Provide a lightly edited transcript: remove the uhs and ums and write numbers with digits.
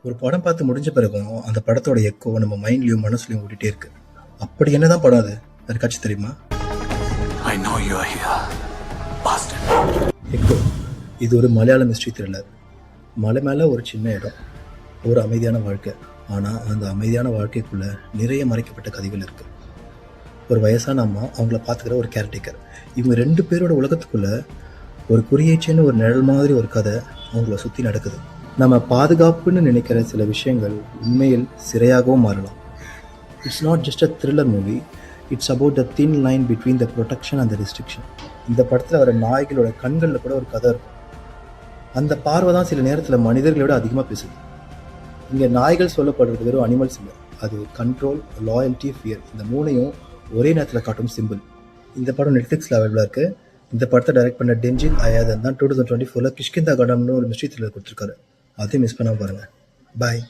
ஒரு படம் பார்த்து முடிஞ்ச பிறகும் அந்த படத்தோட எக்கோ நம்ம மைண்ட்லயும் மனசுலயும் ஓடிட்டே இருக்கு. அப்படி என்னதான் படம் அது? யாருக்காச்சும் தெரியுமா? I know you are here, bastard. Echo இது ஒரு மலையாள மிஸ்ட்ரி த்ரில்லர். மலை மேலே ஒரு சின்ன இடம், ஒரு அமைதியான வாழ்க்கை. ஆனால் அந்த அமைதியான வாழ்க்கைக்குள்ள நிறைய மறைக்கப்பட்ட கதைகள் இருக்கு. ஒரு வயசான அம்மா, அவங்கள பார்த்துக்கிற ஒரு கேர்டேக்கர், இவங்க ரெண்டு பேரோட உலகத்துக்குள்ள ஒரு குறியீச்சேன்னு ஒரு நிழல் மாதிரி ஒரு கதை அவங்கள சுற்றி நடக்குது. நம்ம பாதுகாப்புன்னு நினைக்கிற சில விஷயங்கள் உண்மையில் சிறையாகவும் மாறலாம். It's not just a thriller movie, it's about the thin line between the protection and the restriction. இந்த படத்தில் வர நாய்களோட கண்களில் கூட ஒரு கதை இருக்கும். அந்த பார்வை தான் சில நேரத்தில் மனிதர்களோட அதிகமாக பேசுது. இங்கே நாய்கள் சொல்லப்படுறது வெறும் அனிமல்ஸ் இல்லை, அது கண்ட்ரோல், லாயல்ட்டி, ஃபியர், இந்த மூணையும் ஒரே நேரத்தில் காட்டும் சிம்பிள். இந்த படம் நெட்ஃப்ளிக்ஸில் அவைலபிளாக இருக்குது. இந்த படத்தை டைரக்ட் பண்ண டென்ஜித் அயாதன் தான் 2024 கிஷ்கிந்தா கடம்னு ஒரு மிஸ்ட்ரி த்ரில்லர் கொடுத்துருக்காரு. அதையும் மிஸ் பண்ணாமல் பாருங்கள். பாய்.